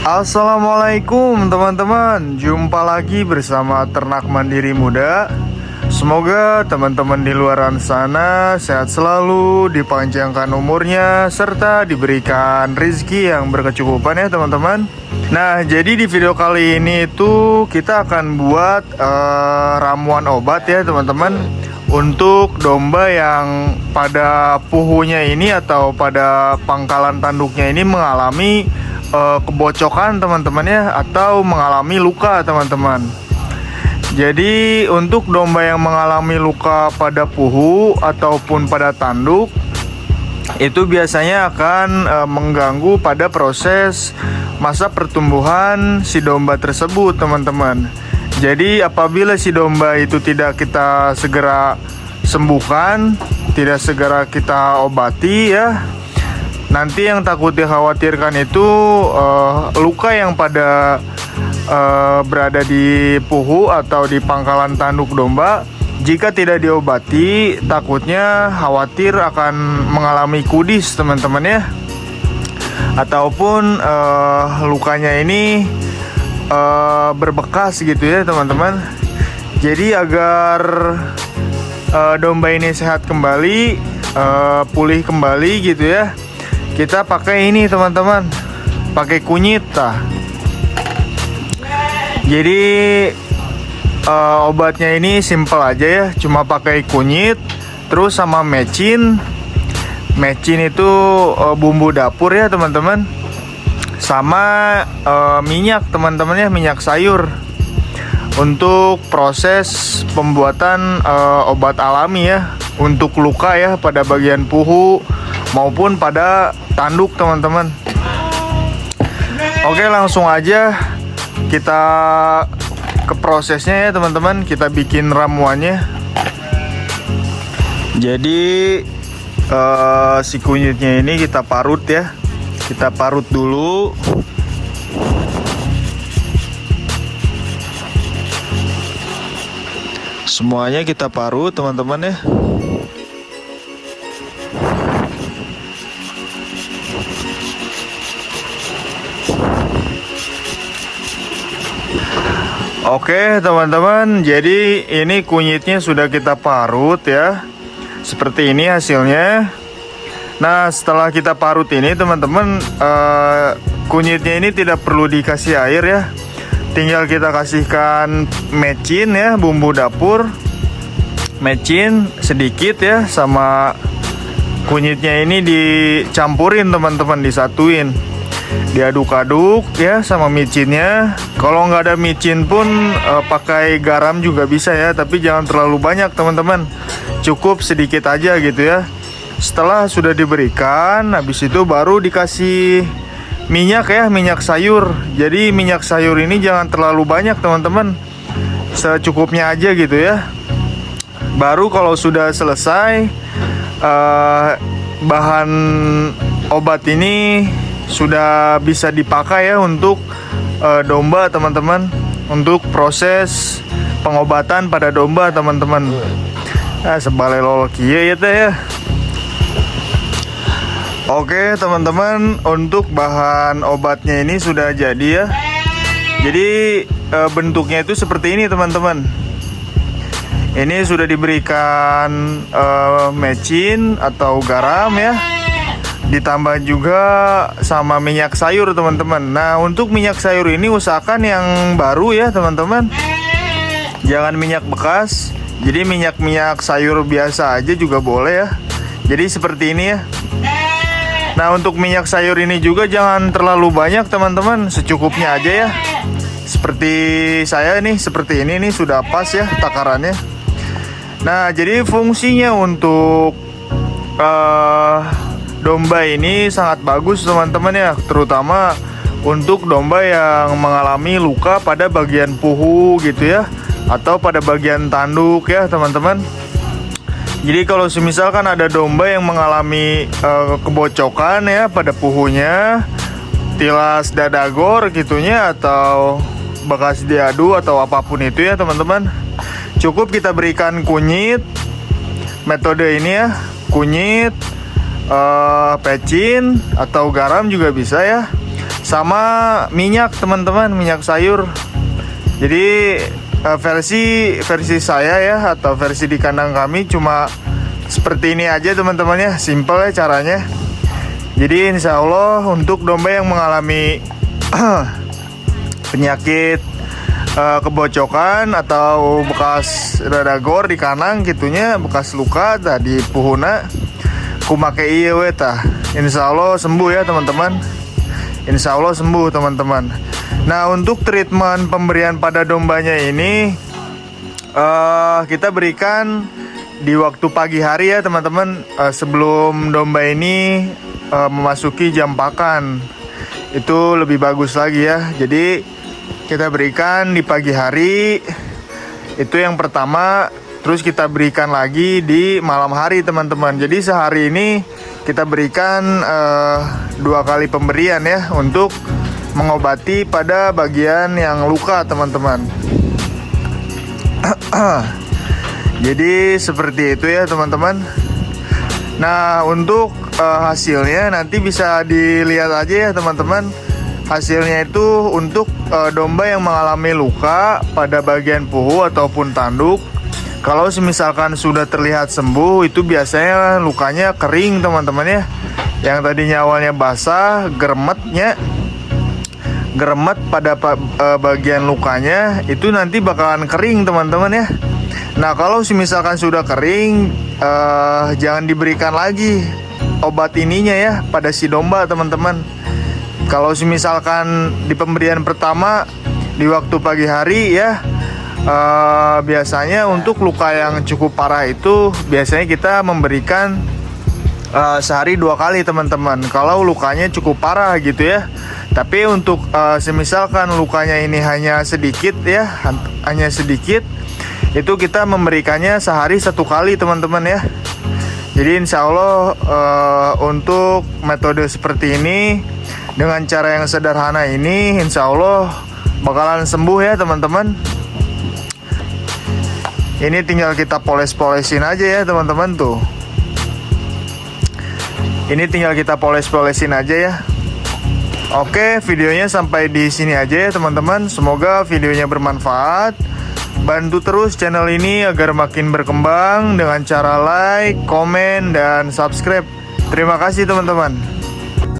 Assalamualaikum teman-teman, jumpa lagi bersama Ternak Mandiri Muda. Semoga teman-teman di luaran sana sehat selalu, dipanjangkan umurnya, serta diberikan rezeki yang berkecukupan ya teman-teman. Nah, jadi di video kali ini itu kita akan buat ramuan obat ya teman-teman, untuk domba yang pada puhunya ini atau pada pangkalan tanduknya ini mengalami kebocokan teman-teman ya, atau mengalami luka teman-teman. Jadi untuk domba yang mengalami luka pada puhu ataupun pada tanduk, itu biasanya akan mengganggu pada proses masa pertumbuhan si domba tersebut teman-teman. Jadi apabila si domba itu tidak kita segera sembuhkan, tidak segera kita obati ya, nanti yang takut dikhawatirkan itu luka yang pada berada di puhu atau di pangkalan tanduk domba. Jika tidak diobati, takutnya khawatir akan mengalami kudis teman-teman ya, ataupun lukanya ini berbekas gitu ya teman-teman. Jadi agar domba ini sehat kembali, pulih kembali gitu ya, kita pakai ini teman-teman, pakai kunyit tah. Jadi obatnya ini simple aja ya, cuma pakai kunyit terus sama mecin. Mecin itu bumbu dapur ya teman-teman, sama minyak teman-teman ya, minyak sayur, untuk proses pembuatan obat alami ya, untuk luka ya pada bagian puhu maupun pada tanduk teman-teman. Oke, langsung aja kita ke prosesnya ya teman-teman. Kita bikin ramuannya. Jadi si kunyitnya ini kita parut ya, kita parut dulu. Semuanya kita parut teman-teman ya. Oke teman-teman, jadi ini kunyitnya sudah kita parut ya, seperti ini hasilnya. Nah, setelah kita parut ini teman-teman, kunyitnya ini tidak perlu dikasih air ya, tinggal kita kasihkan mecin ya, bumbu dapur, mecin sedikit ya, sama kunyitnya ini dicampurin teman-teman, disatuin, diaduk-aduk ya sama micinnya. Kalau nggak ada micin pun pakai garam juga bisa ya, tapi jangan terlalu banyak teman-teman, cukup sedikit aja gitu ya. Setelah sudah diberikan, habis itu baru dikasih minyak ya, minyak sayur. Jadi minyak sayur ini jangan terlalu banyak teman-teman, secukupnya aja gitu ya. Baru kalau sudah selesai, bahan obat ini sudah bisa dipakai ya untuk domba teman-teman, untuk proses pengobatan pada domba teman-teman. Sebalai lol kieu ya teh ya. Oke teman-teman, untuk bahan obatnya ini sudah jadi ya. Jadi bentuknya itu seperti ini teman-teman. Ini sudah diberikan mecin atau garam ya, ditambah juga sama minyak sayur teman-teman. Nah, untuk minyak sayur ini usahakan yang baru ya teman-teman, jangan minyak bekas. Jadi minyak sayur biasa aja juga boleh ya. Jadi seperti ini ya. Nah, untuk minyak sayur ini juga jangan terlalu banyak teman-teman, secukupnya aja ya. Seperti saya nih, seperti ini nih sudah pas ya takarannya. Nah, jadi fungsinya untuk domba ini sangat bagus teman-teman ya, terutama untuk domba yang mengalami luka pada bagian puhu gitu ya, atau pada bagian tanduk ya teman-teman. Jadi kalau misalkan ada domba yang mengalami kebocokan ya pada puhunya, tilas dadagor gitunya, atau bekas diadu atau apapun itu ya teman-teman, cukup kita berikan kunyit. Metode ini ya, kunyit, pecin atau garam juga bisa ya, sama minyak teman-teman, minyak sayur. Jadi versi saya ya, atau versi di kandang kami cuma seperti ini aja teman-teman ya, simple ya caranya. Jadi insya Allah untuk domba yang mengalami penyakit kebocokan atau bekas rada gor di kandang gitunya, bekas luka tadi puhuna kumake iya we tah, insya Allah sembuh ya teman-teman. Insya Allah sembuh teman-teman. Nah untuk treatment pemberian pada dombanya ini kita berikan di waktu pagi hari ya teman-teman, sebelum domba ini memasuki jam pakan. Itu lebih bagus lagi ya. Jadi kita berikan di pagi hari, itu yang pertama. Terus kita berikan lagi di malam hari teman-teman. Jadi sehari ini kita berikan 2 kali pemberian ya, untuk mengobati pada bagian yang luka teman-teman. Jadi seperti itu ya teman-teman. Nah untuk hasilnya nanti bisa dilihat aja ya teman-teman. Hasilnya itu untuk domba yang mengalami luka pada bagian puhu ataupun tanduk. Kalau misalkan sudah terlihat sembuh, itu biasanya lukanya kering teman-teman ya. Yang tadinya awalnya basah, geremet pada bagian lukanya, itu nanti bakalan kering teman-teman ya. Nah kalau misalkan sudah kering, jangan diberikan lagi obat ininya ya pada si domba teman-teman. Kalau misalkan di pemberian pertama di waktu pagi hari ya, biasanya untuk luka yang cukup parah itu biasanya kita memberikan sehari 2 kali teman-teman, kalau lukanya cukup parah gitu ya. Tapi untuk semisalkan lukanya ini hanya sedikit ya, hanya sedikit, itu kita memberikannya sehari 1 kali teman-teman ya. Jadi insya Allah untuk metode seperti ini dengan cara yang sederhana ini, insya Allah bakalan sembuh ya teman-teman. Ini tinggal kita poles-polesin aja ya teman-teman tuh. Ini tinggal kita poles-polesin aja ya. Oke, videonya sampai di sini aja ya teman-teman. Semoga videonya bermanfaat. Bantu terus channel ini agar makin berkembang dengan cara like, komen, dan subscribe. Terima kasih teman-teman.